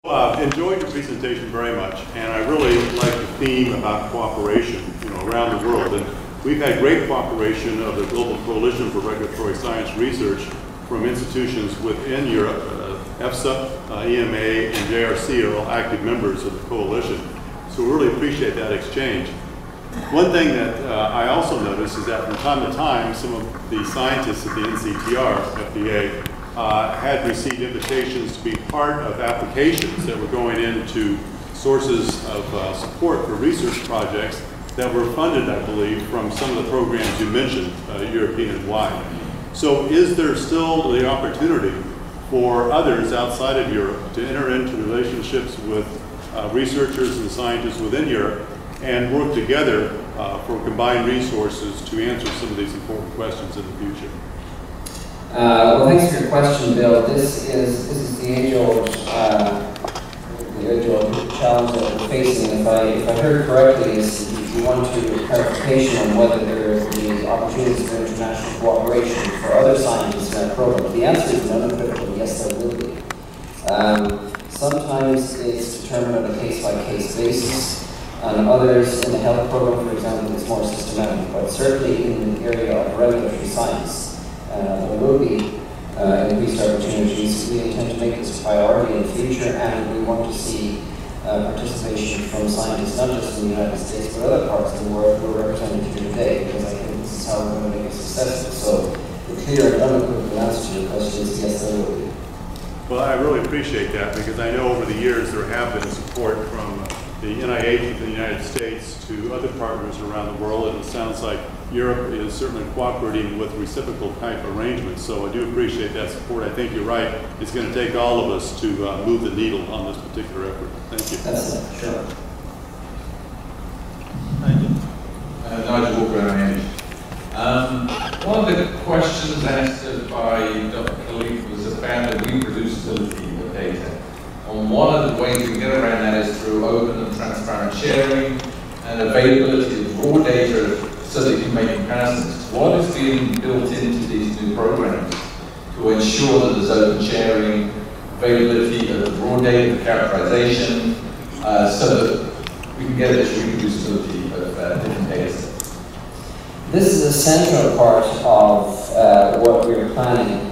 Enjoyed your presentation very much, and I really like the theme about cooperation, around the world. And we've had great cooperation of the Global Coalition for Regulatory Science Research from institutions within Europe. EFSA, EMA, and JRC are all active members of the coalition. So we really appreciate that exchange. One thing that I also noticed is that from time to time, some of the scientists at the NCTR, FDA, had received invitations to be part of applications that were going into sources of support for research projects that were funded, I believe, from some of the programs you mentioned, European and wide. So is there still the opportunity for others outside of Europe to enter into relationships with researchers and scientists within Europe and work together for combined resources to answer some of these important questions in the future? Well, thanks for your question, Bill. This is the age-old challenge that we're facing. If I heard correctly, is you want to clarification on whether there will be opportunities for international cooperation for other scientists in that program. The answer is unequivocal, yes, there will be. Sometimes it's determined on a case-by-case basis, and others in the health program, for example, it's more systematic. But certainly in the area of regulatory science, there will be increased opportunities. We intend to make this a priority in the future, and we want to see participation from scientists, not just in the United States, but other parts of the world who are represented here today, because I think this is how we're going to make it successful. So the clear and unequivocal answer to your question is yes, there will be. Well, I really appreciate that, because I know over the years there have been support from the NIH in the United States to other partners around the world, and it sounds like Europe is certainly cooperating with reciprocal type arrangements, so I do appreciate that support. I think you're right. It's going to take all of us to move the needle on this particular effort. Thank you. That's it. Sure. Thank you. Nigel Walker, NIH. One of the questions asked by Dr. Khalif was about the reproducibility of data. And one of the ways we get around that is through open and transparent sharing and availability of raw data so that you can make comparisons. What is being built into these new programs to ensure that there's open sharing, availability of raw data, characterization, so that we can get this reproducibility of different data sets? This is a central part of what we're planning.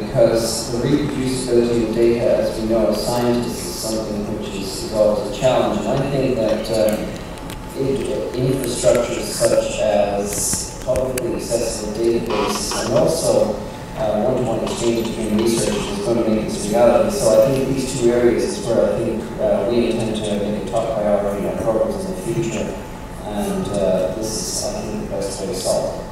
Because the reproducibility of data, as we know as scientists, is something which is always a challenge. And I think that infrastructures such as publicly accessible databases and also one-to-one exchange between researchers is going to make this reality. So I think these two areas is where I think we intend to make a top priority in our programs in the future. And this is, I think, the best way to solve it.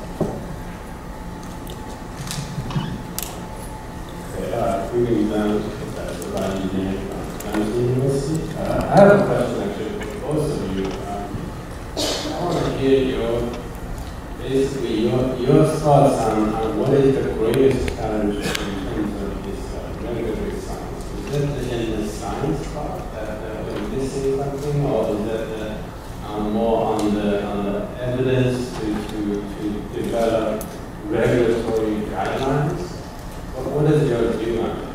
Moving down to Professor Ryan from University. I have a question actually for both of you. I want to hear basically your thoughts on what is the greatest challenge in terms of this regulatory science. Is it in the science part that we're missing something, or is it more on the evidence to develop regulatory guidelines? What is your view on this?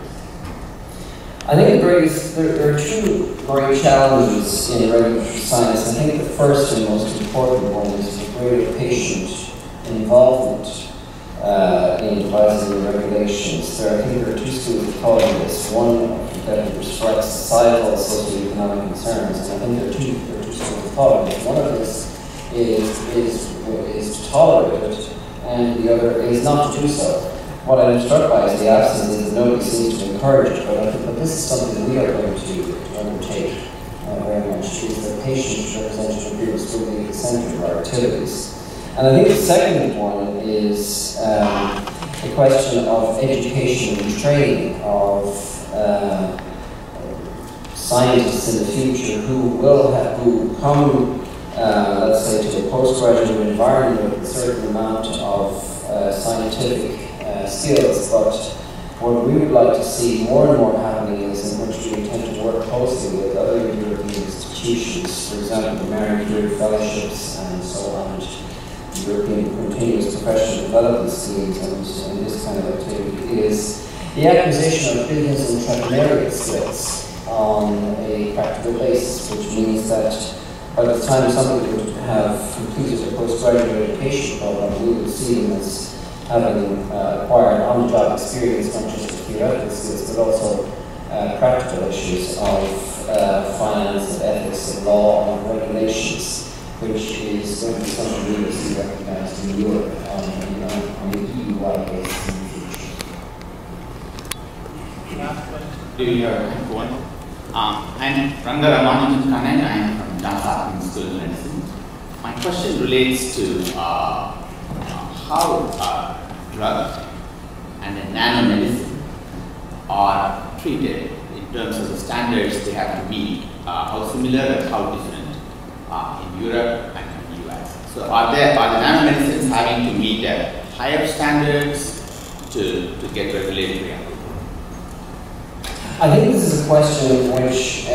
I think there are two great challenges in regulatory science. I think the first and most important one is the greater patient involvement in devising the regulations. I think there are two schools of thought on this. One that reflects societal and socioeconomic concerns, and I think there are two schools of thought on this. One of this is to tolerate it, and the other is not to do so. What I'm struck by is the absence is that nobody seems to encourage it, but this is something we are going to undertake very much. Is the patient representative groups will be at the center of our activities. And I think the second one is the question of education and training of scientists in the future who come, let's say, to a postgraduate environment with a certain amount of scientific skills, but what we would like to see more and more happening is in which we intend to work closely with other European institutions, for example, the Marie Curie Fellowships and so on, European Continuous Professional Development Schemes, and this kind of activity is the acquisition of business and entrepreneurial skills on a practical basis, which means that by the time somebody would have completed a postgraduate education program, we would see them as having acquired on-the-job experience, not just the theoretical skills, but also practical issues of finance, of ethics, of law, and of regulations, which is going to be something we will see recognized in Europe on the EU-wide basis in the future. Do you have one? I'm Ranga Ramanathan Kannan. I am from Johns Hopkins School of Medicine. My question relates to how drug and nanomedicine are treated in terms of the standards they have to meet. How similar and how different in Europe and in the US. So are the nanomedicines having to meet higher standards to get regulatory approval? I think this is a question which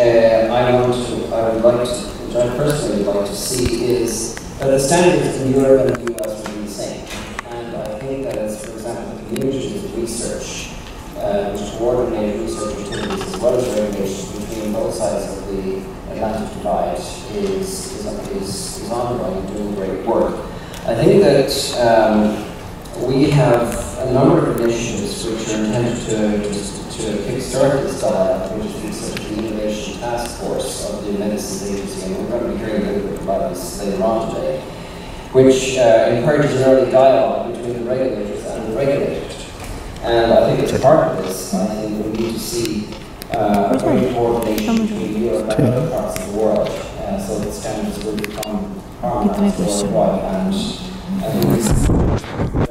which I personally would like to see, is that the standards in Europe and the US will be the same. And I think that as, for example, the communities of research, which coordinate research activities as well as regulations between both sides of the Atlantic divide is ongoing and doing great work. I think that we have a number of initiatives which are intended to kickstart this dialogue, which is the Innovation Task Force of the Medicines Agency, and we're going to be hearing a little bit about this later on today, which encourages an early dialogue between the regulators and the regulators. And I think as part of this, I think we need to see great coordination between Europe and other parts of the world, so that standards will become harmonized worldwide. And I think this